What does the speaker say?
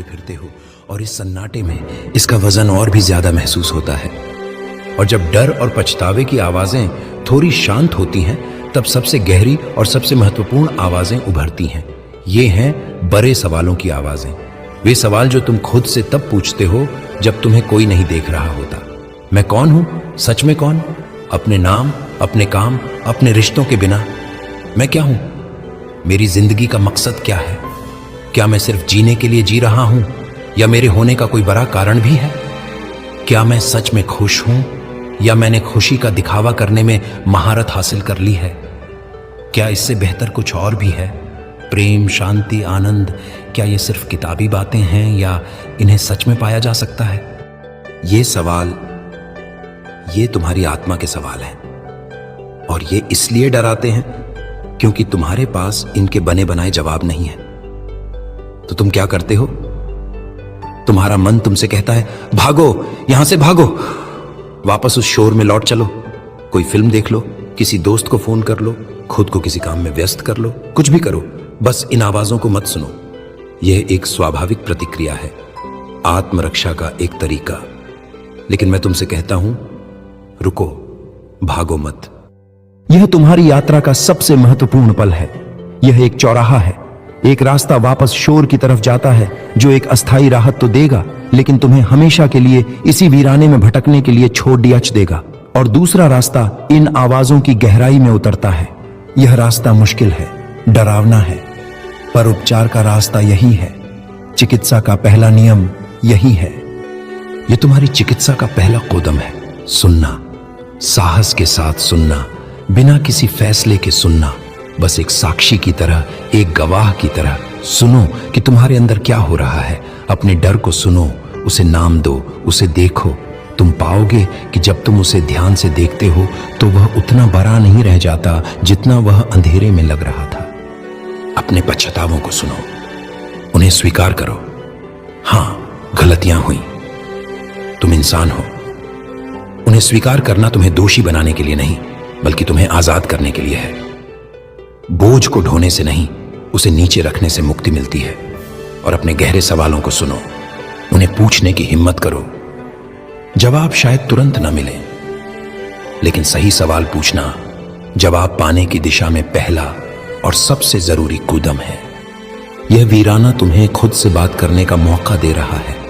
फिरते हो और इस सन्नाटे में इसका वजन और भी ज्यादा महसूस होता है। और जब डर और पछतावे की आवाजें थोड़ी शांत होती हैं, तब सबसे गहरी और सबसे महत्वपूर्ण आवाजें उभरती हैं। ये हैं बड़े सवालों की आवाजें। वे सवाल जो तुम खुद से तब पूछते हो जब तुम्हें कोई नहीं देख रहा होता। मैं कौन हूं? सच में कौन? अपने नाम, अपने काम, अपने रिश्तों के बिना मैं क्या हूं? मेरी जिंदगी का मकसद क्या है? क्या मैं सिर्फ जीने के लिए जी रहा हूं या मेरे होने का कोई बड़ा कारण भी है? क्या मैं सच में खुश हूं या मैंने खुशी का दिखावा करने में महारत हासिल कर ली है? क्या इससे बेहतर कुछ और भी है? प्रेम, शांति, आनंद, क्या ये सिर्फ किताबी बातें हैं या इन्हें सच में पाया जा सकता है? ये सवाल, ये तुम्हारी आत्मा के सवाल हैं और ये इसलिए डराते हैं क्योंकि तुम्हारे पास इनके बने बनाए जवाब नहीं है। तो तुम क्या करते हो? तुम्हारा मन तुमसे कहता है, भागो, यहां से भागो, वापस उस शोर में लौट चलो, कोई फिल्म देख लो, किसी दोस्त को फोन कर लो, खुद को किसी काम में व्यस्त कर लो, कुछ भी करो, बस इन आवाजों को मत सुनो। यह एक स्वाभाविक प्रतिक्रिया है, आत्मरक्षा का एक तरीका। लेकिन मैं तुमसे कहता हूं, रुको, भागो मत। यह तुम्हारी यात्रा का सबसे महत्वपूर्ण पल है। यह एक चौराहा है। एक रास्ता वापस शोर की तरफ जाता है जो एक अस्थायी राहत तो देगा, लेकिन तुम्हें हमेशा के लिए इसी वीराने में भटकने के लिए छोड़ दिया देगा। और दूसरा रास्ता इन आवाजों की गहराई में उतरता है। यह रास्ता मुश्किल है, डरावना है, पर उपचार का रास्ता यही है। चिकित्सा का पहला नियम यही है। यह तुम्हारी चिकित्सा का पहला कदम है। सुनना, साहस के साथ सुनना, बिना किसी फैसले के सुनना, बस एक साक्षी की तरह, एक गवाह की तरह सुनो कि तुम्हारे अंदर क्या हो रहा है। अपने डर को सुनो, उसे नाम दो, उसे देखो। तुम पाओगे कि जब तुम उसे ध्यान से देखते हो तो वह उतना बड़ा नहीं रह जाता जितना वह अंधेरे में लग रहा था। अपने पछतावों को सुनो, उन्हें स्वीकार करो। हां, गलतियां हुई, तुम इंसान हो। उन्हें स्वीकार करना तुम्हें दोषी बनाने के लिए नहीं, बल्कि तुम्हें आजाद करने के लिए है। बोझ को ढोने से नहीं, उसे नीचे रखने से मुक्ति मिलती है। और अपने गहरे सवालों को सुनो, उन्हें पूछने की हिम्मत करो। जवाब शायद तुरंत ना मिले, लेकिन सही सवाल पूछना जवाब पाने की दिशा में पहला और सबसे जरूरी कदम है। यह वीराना तुम्हें खुद से बात करने का मौका दे रहा है।